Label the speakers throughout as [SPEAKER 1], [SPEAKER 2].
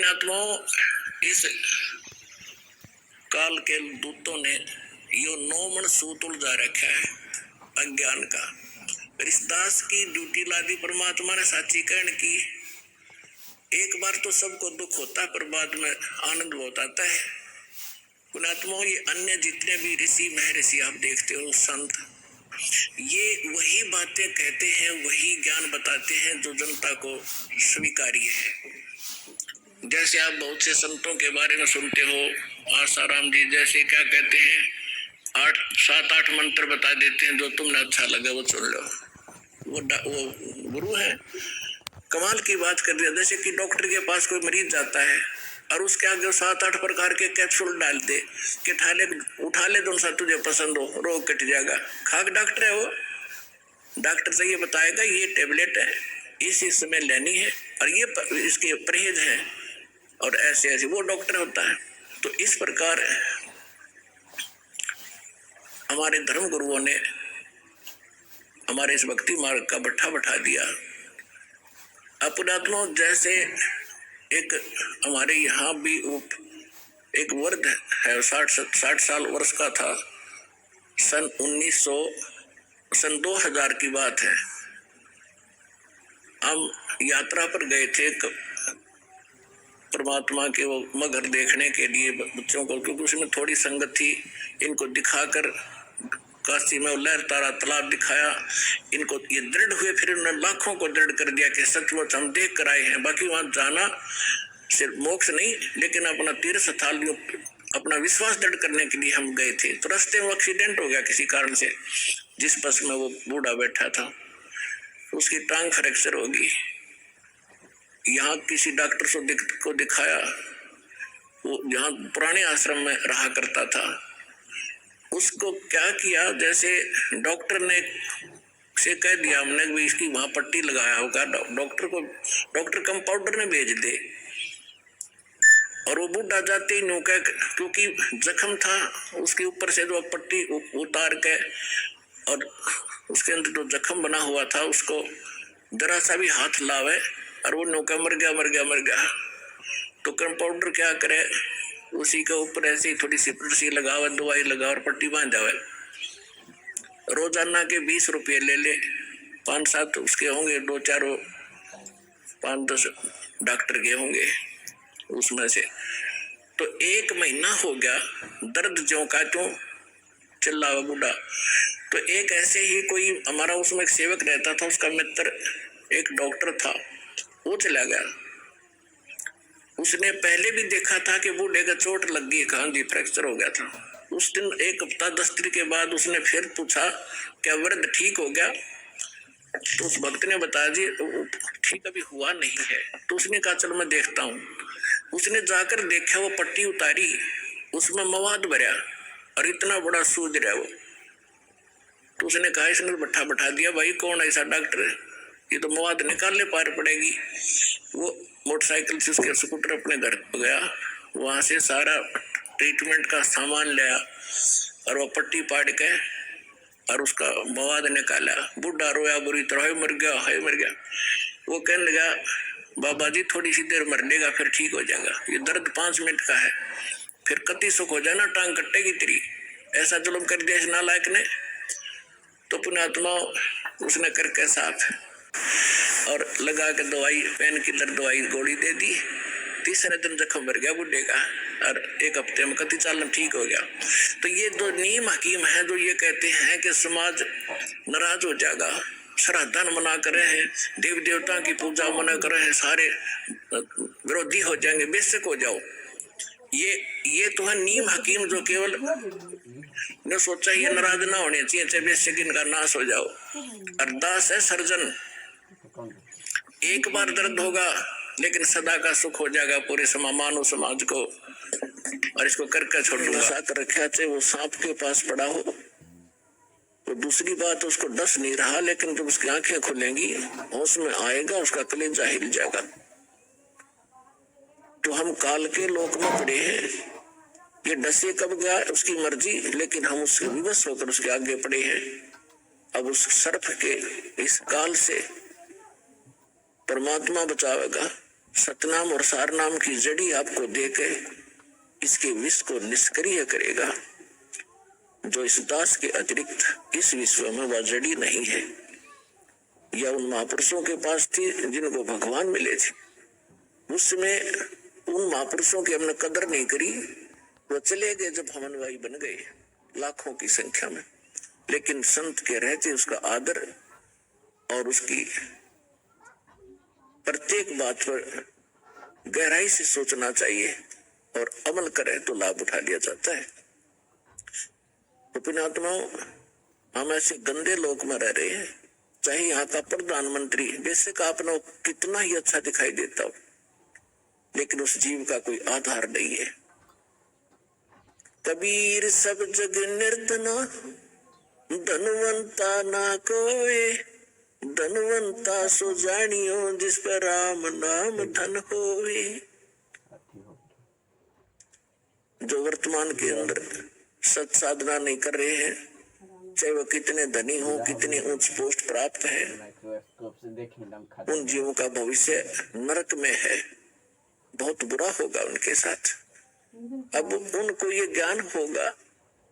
[SPEAKER 1] पुण्यात्माओं, इस काल के दूतों ने यो 9 मन सूत उलझा रखा है अज्ञान का। इस दास की ड्यूटी लादी परमात्मा ने साची कहने की। एक बार तो सबको दुख होता है पर बाद में आनंद बहुत आता है। पुण्यात्माओं, ये अन्य जितने भी ऋषि महर्षि आप देखते हो संत, ये वही बातें कहते हैं, वही ज्ञान बताते हैं जो जनता को स्वीकार्य है। जैसे आप बहुत से संतों के बारे में सुनते हो, आसाराम जी जैसे क्या कहते हैं, 7-8 मंत्र बता देते हैं, जो तुमने अच्छा लगा वो सुन लो। वो गुरु है, कमाल की बात कर दिया। जैसे कि डॉक्टर के पास कोई मरीज जाता है और उसके आगे 7-8 प्रकार के कैप्सूल डाल दे कि उठा ले जो सा तुझे पसंद हो, रोग कट जाएगा। खाक डॉक्टर है वो, डॉक्टर से ये बताएगा ये टेबलेट है, इस समय लेनी है और ये इसके परहेज है और ऐसे ऐसे, वो डॉक्टर होता है। तो इस प्रकार हमारे धर्म गुरुओं ने हमारे इस भक्ति मार्ग का बैठा दिया। अपरात्मा जैसे एक हमारे यहाँ भी एक वर्ग है, 60 साल वर्ष का था, सन 2000 की बात है। हम यात्रा पर गए थे परमात्मा के वो मगर देखने के लिए बच्चों को, क्योंकि उसमें थोड़ी संगत थी। इनको दिखाकर काशी में लहर तारा तालाब दिखाया, इनको ये दृढ़ हुए, फिर उन्होंने लाखों को दृढ़ कर दिया कि सचमुच हम देख कर आए हैं। बाकी वहां जाना सिर्फ मोक्ष नहीं, लेकिन अपना तीर्थ स्थल, अपना विश्वास दृढ़ करने के लिए हम गए थे। तो रास्ते में एक्सीडेंट हो गया किसी कारण से, जिस बस में वो बूढ़ा बैठा था उसकी टांग फ्रैक्चर होगी। यहाँ किसी डॉक्टर को दिखाया, वो यहाँ पुराने आश्रम में रहा करता था। उसको क्या किया, जैसे डॉक्टर ने से कह दिया हमने भी इसकी वहां पट्टी लगाया होगा, डॉक्टर कंपाउंडर ने भेज दे। और वो बूढ़ा जाते ही नौका, क्योंकि जख्म था उसके ऊपर से जो पट्टी उतार के और उसके अंदर जो जख्म बना हुआ था उसको जरा सा भी हाथ लावे और वो नौका मर गया। तो कंपाउंडर क्या करे, उसी के ऊपर ऐसे ही थोड़ी सी लगावे, दवाई लगा और पट्टी बांधावे। रोजाना के 20 रुपये ले ले, 5-7 उसके होंगे, 2-4 5-10 डॉक्टर के होंगे उसमें से। तो 1 महीना हो गया, दर्द ज्यों का त्यों चिल्लावा बूढ़ा। तो एक ऐसे ही कोई हमारा उसमें एक सेवक रहता था, उसका मित्र एक डॉक्टर था, वो चला गया। उसने पहले भी देखा था कि बूढ़े का चोट लग गई, गांधी फ्रैक्चर हो गया था। उस दिन 1 हफ्ता 10 दिन के बाद उसने फिर पूछा क्या वृद्ध ठीक हो गया? तो उस भक्त ने बताया जी ठीक अभी हुआ नहीं है। तो उसने कहा चल मैं देखता हूँ। उसने जाकर देखा, वो पट्टी उतारी, उसमें मवाद भरा और इतना बड़ा सूज रहा वो। तो उसने कहा, इसने बैठा दिया, भाई कौन ऐसा डॉक्टर है, ये तो मवाद निकालने पार पड़ेगी। वो मोटरसाइकिल से उसके स्कूटर अपने घर पर गया, वहां से सारा ट्रीटमेंट का सामान लिया और वो पट्टी पाड़ के और उसका मवाद निकाला। बूढ़ा रोया बुरी तरह, हाय मर गया। वो कहने लगा, बाबा जी थोड़ी सी देर मर लेगा फिर ठीक हो जाएगा, ये दर्द 5 मिनट का है, फिर कति सुख हो जाना, टांग कटेगी तेरी। ऐसा जुल्म कर दिया इस नालायक ने। तो पुण्यात्मा उसने करके साफ और लगा के दवाई, पेन किलर दवाई गोली दे दी। तीसरे दिन जख्म भर गया बूढ़े का और 1 हफ्ते में कति चालन ठीक हो गया। तो ये जो नीम हकीम है जो ये कहते हैं कि समाज नाराज हो जाएगा, श्राद्धन मना कर रहे हैं, देव देवता की पूजा मना कर रहे हैं, सारे विरोधी हो जाएंगे, बेशक हो जाओ। ये तो है नीम हकीम जो केवल ने सोचा ये नाराज ना होने चाहिए, चाहे बेशक इनका नाश हो जाओ। अरदास है सर्जन, एक बार दर्द होगा लेकिन सदा का सुख हो जाएगा पूरे मानव समाज को। और इसको करके छोड़ूंगा साकर रखा, चाहे वो सांप के पास पड़ा हो। तो दूसरी बात, उसको डस नहीं रहा, लेकिन जब उसकी आंखें खुलेंगी होश में आएगा, उसका कलेजा हिल जाएगा। तो हम काल के लोक में पड़े हैं, ये डसे कब गया उसकी मर्जी, लेकिन हम उससे विवश होकर उसके आगे पड़े हैं। अब उस सर्प के इस काल से परमात्मा बचावेगा। सतनाम और सारनाम की जड़ी आपको देकर इसके विष को निष्क्रिय करेगा। जो इस दास के अतिरिक्त इस विश्व में वह जड़ी नहीं है, या उन महापुरुषों के पास थी जिनको भगवान मिले थे। उसमें उन महापुरुषों की हमने कदर नहीं करी, वो चले गए जब हम अनुयायी बन गए लाखों की संख्या में। लेकिन संत के रहते उसका आदर और उसकी प्रत्येक बात पर गहराई से सोचना चाहिए और अमल करे तो लाभ उठा लिया जाता है। तो पुण्यात्माओं, हम ऐसे गंदे लोक में रह रहे हैं। चाहे यहाँ का प्रधानमंत्री बेशक आपने कितना ही अच्छा दिखाई देता हो, लेकिन उस जीव का कोई आधार नहीं है। कबीर सब जग निर्धना, धनवंता ना कोई, धनवंता सो जानियो जिस पर राम नाम धन होवे। जो वर्तमान के अंदर सत साधना नहीं कर रहे हैं, चाहे वो कितने धनी हो, कितनी उच्च पोस्ट प्राप्त है, उन जीवों का भविष्य नरक में है। बहुत बुरा होगा उनके साथ। अब उनको ये ज्ञान होगा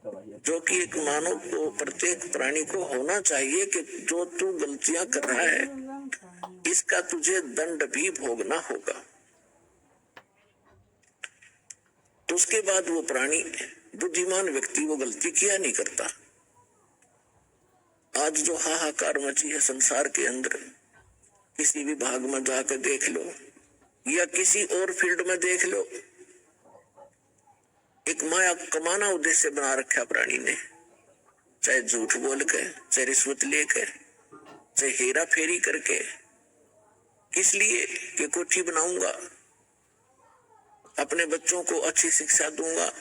[SPEAKER 1] जो कि एक मानव को, प्रत्येक प्राणी को होना चाहिए कि जो तू गलतियां कर रहा है इसका तुझे दंड भी भोगना होगा। तो उसके बाद वो प्राणी, बुद्धिमान व्यक्ति, वो गलती किया नहीं करता। आज जो हाहाकार मची है संसार के अंदर, किसी भी भाग में जाकर देख लो या किसी और फील्ड में देख लो, एक माया कमाना उद्देश्य बना रखा प्राणी ने। चाहे झूठ बोल के, चाहे रिश्वत लेकर, चाहे हेरा फेरी करके। किस लिए? कि कोठी बनाऊंगा, अपने बच्चों को अच्छी शिक्षा दूंगा,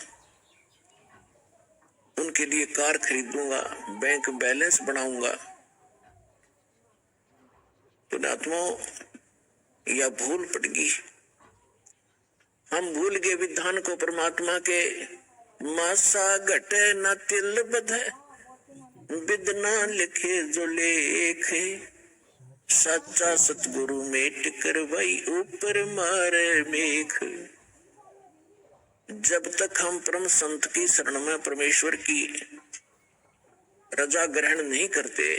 [SPEAKER 1] उनके लिए कार खरीदूंगा, बैंक बैलेंस बनाऊंगा। पुण्यात्माओं, या भूल पड़गी, हम भूल गए विधान को परमात्मा के। मासा घटे न तिल बधे, विदना लिखे जो लेख, सच्चा सतगुरु मेट करवाई ऊपर मारे मेघ। जब तक हम परम संत की शरण में परमेश्वर की रजा ग्रहण नहीं करते,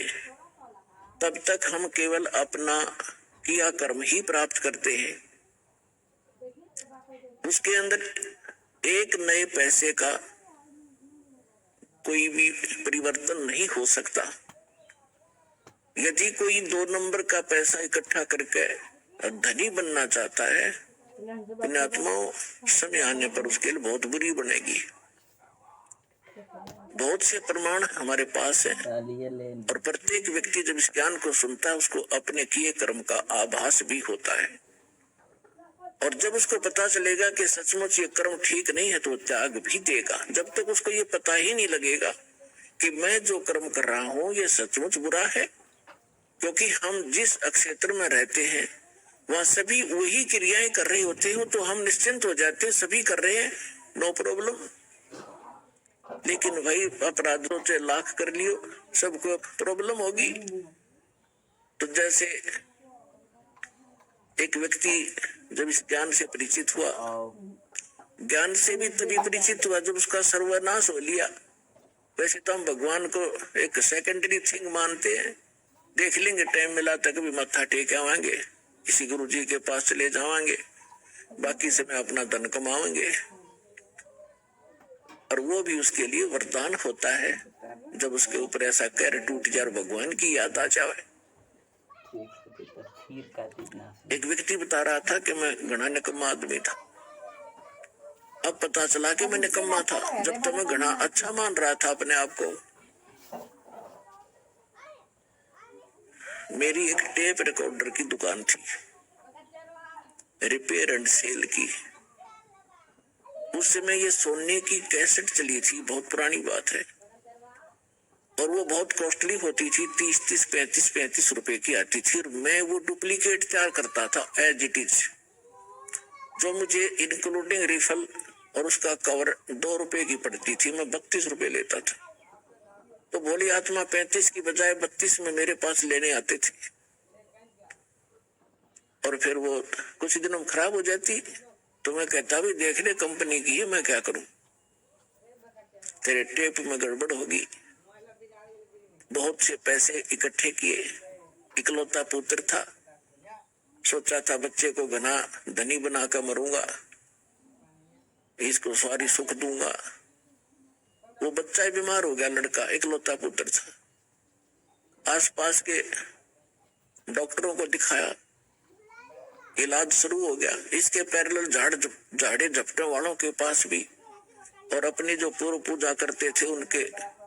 [SPEAKER 1] तब तक हम केवल अपना किया कर्म ही प्राप्त करते हैं। उसके अंदर एक नए पैसे का कोई भी परिवर्तन नहीं हो सकता। यदि कोई 2 नंबर का पैसा इकट्ठा करके धनी बनना चाहता है, पुण्यात्माओं, समय आने पर उसके लिए बहुत बुरी बनेगी। बहुत से प्रमाण हमारे पास है, और प्रत्येक व्यक्ति जब इस ज्ञान को सुनता है उसको अपने किए कर्म का आभास भी होता है। और जब उसको पता चलेगा कि सचमुच ये कर्म ठीक नहीं है तो त्याग भी देगा। जब तक उसको ये पता ही नहीं लगेगा कि मैं जो कर्म कर रहा हूँ ये सचमुच बुरा है, क्योंकि हम जिस क्षेत्र में रहते हैं वहां सभी वही क्रियाएं कर रहे होते हैं, तो हम निश्चिंत हो जाते हैं, सभी कर रहे हैं, नो प्रॉब्लम। लेकिन भाई अपराधों से लाख कर लियो, सबको प्रॉब्लम होगी। तो जैसे एक व्यक्ति जब इस ज्ञान से परिचित हुआ, ज्ञान से भी तभी परिचित हुआ जब उसका सर्वनाश हो लिया। वैसे तो हम भगवान को एक सेकेंडरी थिंग मानते हैं, देख लेंगे, टाइम मिला तक भी मत्था टेक आवांगे, किसी गुरु जी के पास चले जावांगे, बाकी समय अपना धन कमाएंगे। और वो भी उसके लिए वरदान होता है जब उसके ऊपर ऐसा कहर टूट जाए और भगवान की याद आ जाए। एक व्यक्ति बता रहा था कि मैं घना निकम्मा आदमी था। अब पता चला कि मैं निकम्मा था, जब तक मैं घना अच्छा मान रहा था अपने आप को। मेरी एक टेप रिकॉर्डर की दुकान थी, रिपेयर एंड सेल की। उस समय ये सोने की कैसेट चली थी, बहुत पुरानी बात है, और वो बहुत कॉस्टली होती थी, 30-35 रुपए की आती थी। और मैं वो डुप्लीकेट तैयार करता था एज इट इज, जो मुझे इंक्लूडिंग रिफल और उसका कवर 2 रुपए की पड़ती थी, मैं 32 रुपए लेता था। तो भोली आत्मा 35 की बजाय 32 में मेरे पास लेने आते थे। और फिर वो कुछ दिनों में खराब हो जाती तो मैं कहता भी देख ले कंपनी की है, मैं क्या करूं, तेरे टेप में गड़बड़ होगी। बहुत से पैसे इकट्ठे किए, इकलौता पुत्र था, सोचा था बच्चे को घना धनी बनाकर मरूंगा, इसको सारी सुख दूंगा। वो बच्चा ही बीमार हो गया, लड़का इकलौता पुत्र था। आसपास के डॉक्टरों को दिखाया, इलाज शुरू हो गया। इसके पैरेलल झाड़े झपटे वालों के पास भी और अपनी जो पूर्व पूजा करते थे उनके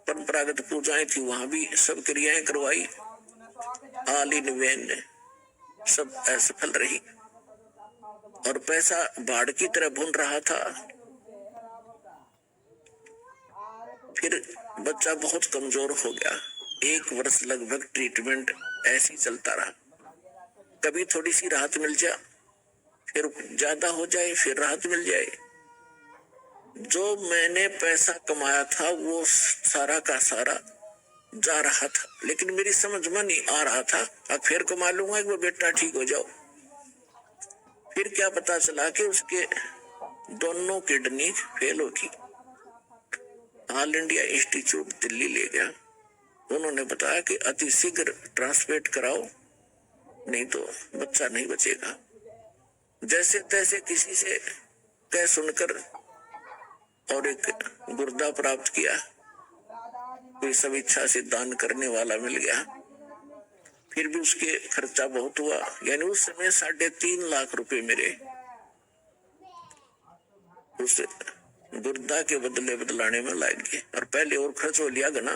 [SPEAKER 1] परंपरागत पूजाएं थी वहां भी सब क्रियाएं करवाई। ऑल इन वेन ने सब असफल रही और पैसा बाढ़ की तरह बुन रहा था। फिर बच्चा बहुत कमजोर हो गया। 1 वर्ष लगभग ट्रीटमेंट ऐसे ही चलता रहा। कभी थोड़ी सी राहत मिल जाए, फिर ज्यादा हो जाए, फिर राहत मिल जाए। जो मैंने पैसा कमाया था वो सारा का सारा जा रहा था, लेकिन मेरी समझ में नहीं आ रहा था अब फिर कमा लूंगा कि वो बेटा ठीक हो जाओ। फिर क्या पता चला कि उसके दोनों किडनी फेल होगी। ऑल इंडिया इंस्टीट्यूट दिल्ली ले गया। उन्होंने बताया कि अति शीघ्र ट्रांसप्लांट कराओ, नहीं तो बच्चा नहीं बचेगा। जैसे तैसे किसी से कह सुनकर और एक गुर्दा प्राप्त किया। कोई सब इच्छा से दान करने वाला मिल गया। फिर भी उसके खर्चा बहुत हुआ, यानी उस समय 3.5 लाख रुपए मेरे उस गुर्दा के बदले बदलाने में लग गए। और पहले और खर्च हो लिया गना।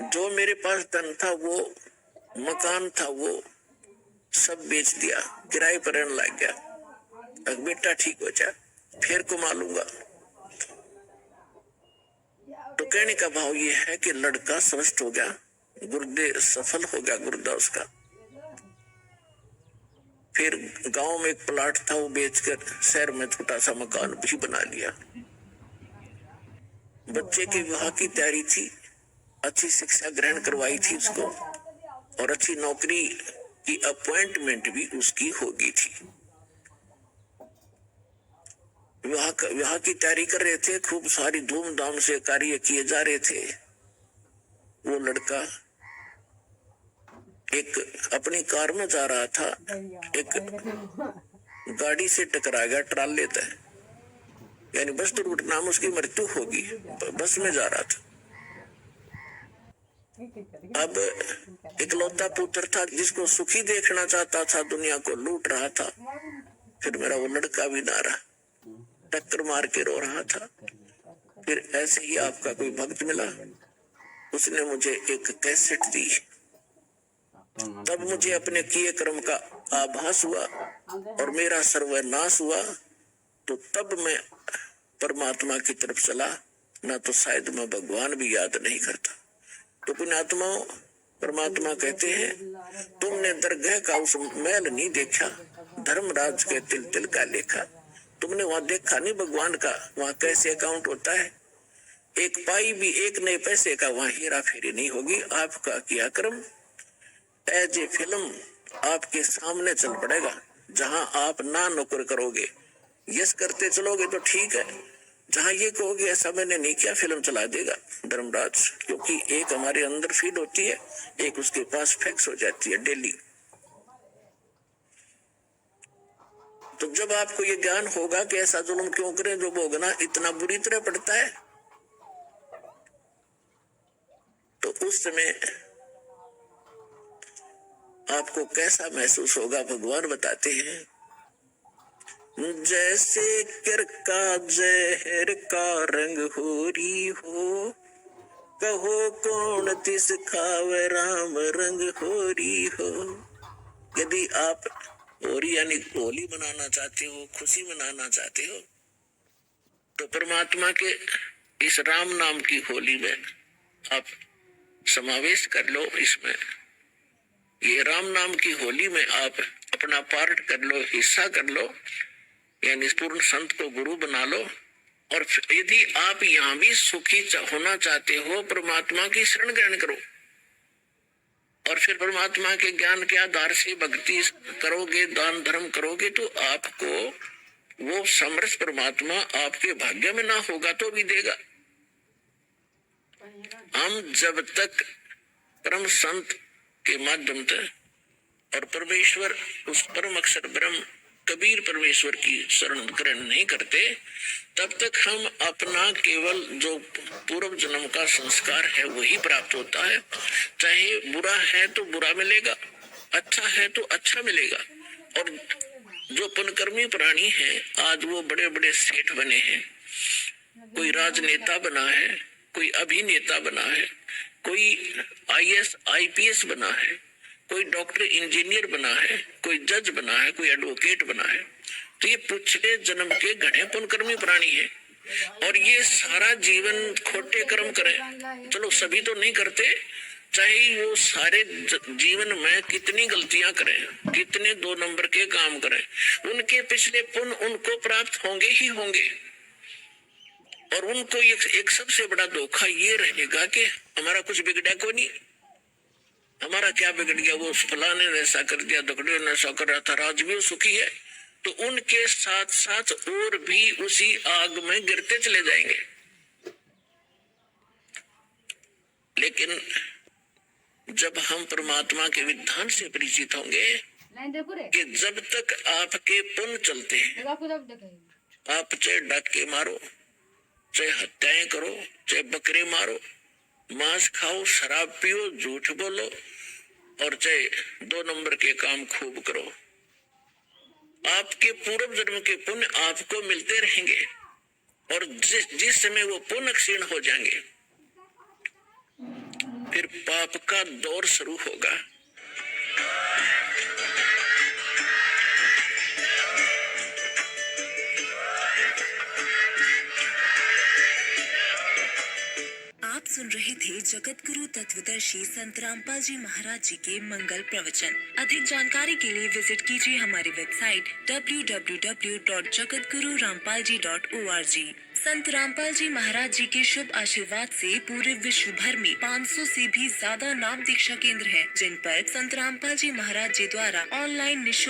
[SPEAKER 1] जो मेरे पास धन था, वो मकान था, वो सब बेच दिया, किराए पर रहने लग गया। अब बेटा ठीक हो जाए फिर कमा लूंगा। तो कहने का भाव ये है कि लड़का स्वस्थ हो गया, गुर्दे सफल हो गया गुर्दा उसका। फिर गांव में एक प्लाट था, वो बेचकर शहर में छोटा सा मकान भी बना लिया। बच्चे के विवाह की तैयारी थी, अच्छी शिक्षा ग्रहण करवाई थी उसको और अच्छी नौकरी की अपॉइंटमेंट भी उसकी हो गई थी। विवाह की तैयारी कर रहे थे, खूब सारी धूमधाम से कार्य किए जा रहे थे। वो लड़का एक अपनी कार में जा रहा था, एक गाड़ी से टकरा गया, ट्राले तय, यानी बस दुर्घटना में उसकी मृत्यु होगी। बस में जा रहा था। अब इकलौता पुत्र था, जिसको सुखी देखना चाहता था, दुनिया को लूट रहा था। फिर मेरा वो लड़का भी ना रहा, टक्कर मार के रो रहा था। फिर ऐसे ही आपका कोई भक्त मिला, उसने मुझे एक कैसेट दी। तब मुझे अपने किए कर्म का आभास हुआ और मेरा सर्वनाश हुआ। तो तब मैं परमात्मा की तरफ चला, ना तो शायद मैं भगवान भी याद नहीं करता। तो पुण्यात्माओं, परमात्मा कहते हैं, तुमने दरगाह का उस महल नहीं देखा, धर्मराज के तिल तिल का लेखा। तुमने वहां देखा नहीं भगवान का, वहां कैसे अकाउंट होता है। एक पाई भी एक नए पैसे का वहां हेरा फेरी नहीं होगी। आपका किया कर्म एज ए फिल्म आपके सामने चल पड़ेगा, जहां आप ना नौकर करोगे, यस करते चलोगे तो ठीक है। जहां ये कहोगे ऐसा मैंने नहीं किया, फिल्म चला देगा धर्मराज। क्योंकि एक हमारे अंदर फीड होती है, एक उसके पास फैक्स हो जाती है डेली। तो जब आपको ये ज्ञान होगा कि ऐसा जुल्म क्यों करें, जो भोगना इतना बुरी तरह पड़ता है, तो उस समय आपको कैसा महसूस होगा भगवान बताते हैं। जैसे कर का जहर का रंग होरी हो, कहो कौन तिस खावे राम रंग होरी हो। यदि आप होली यानी होली मनाना चाहते हो, खुशी मनाना चाहते हो, तो परमात्मा के इस राम नाम की होली में आप समावेश कर लो। इसमें ये राम नाम की होली में आप अपना पार्ट कर लो, हिस्सा कर लो, यानी पूर्ण संत को गुरु बना लो। और यदि आप यहाँ भी सुखी होना चाहते हो, परमात्मा की शरण ग्रहण करो। और फिर परमात्मा के ज्ञान के आधार से भक्ति करोगे, दान धर्म करोगे, तो आपको वो समर्थ परमात्मा आपके भाग्य में ना होगा तो भी देगा। हम जब तक परम संत के माध्यम से और परमेश्वर उस परम अक्षर ब्रह्म कबीर परमेश्वर की शरण ग्रहण नहीं करते, तब तक हम अपना केवल जो पूर्व जन्म का संस्कार है वही प्राप्त होता है। चाहे बुरा है तो बुरा मिलेगा, अच्छा है तो अच्छा मिलेगा। और जो पुण्यकर्मी प्राणी हैं, आज वो बड़े बड़े सेठ बने हैं, कोई राजनेता बना है, कोई अभिनेता बना है, कोई IAS IPS बना है, कोई डॉक्टर इंजीनियर बना है, कोई जज बना है, कोई एडवोकेट बना है। तो ये पिछले जन्म के घने पुण्यकर्मी प्राणी है। और ये सारा जीवन खोटे कर्म करें, चलो सभी तो नहीं करते, चाहे वो सारे जीवन में कितनी गलतियां करें, कितने 2 नंबर के काम करें, उनके पिछले पुण्य उनको प्राप्त होंगे ही होंगे। और उनको एक सबसे बड़ा धोखा ये रहेगा कि हमारा कुछ बिगड़ा को नहीं, हमारा क्या बिगड़ गया, वो फलाने ने ऐसा कर दिया, दकड़े ने ऐसा कर रहा था, राज भी सुखी है। तो उनके साथ साथ और भी उसी आग में गिरते चले जाएंगे। लेकिन जब हम परमात्मा के विधान से परिचित होंगे कि जब तक आपके पुण्य चलते हैं, आप चाहे डाके मारो, चाहे हत्याएं करो, चाहे बकरे मारो, मांस खाओ, शराब पियो, झूठ बोलो, और चाहे 2 नंबर के काम खूब करो, आपके पूर्व जन्म के पुण्य आपको मिलते रहेंगे। और जिस समय वो पुण्य क्षीण हो जाएंगे, फिर पाप का दौर शुरू होगा।
[SPEAKER 2] आप सुन रहे थे जगत गुरु तत्वदर्शी संत रामपाल जी महाराज जी के मंगल प्रवचन। अधिक जानकारी के लिए विजिट कीजिए हमारी वेबसाइट www.jagatgururampalji.org। संत रामपाल जी महाराज जी के शुभ आशीर्वाद से पूरे विश्व भर में 500 से भी ज्यादा नाम दीक्षा केंद्र हैं, जिन पर संत रामपाल जी महाराज जी द्वारा ऑनलाइन निःशुल्क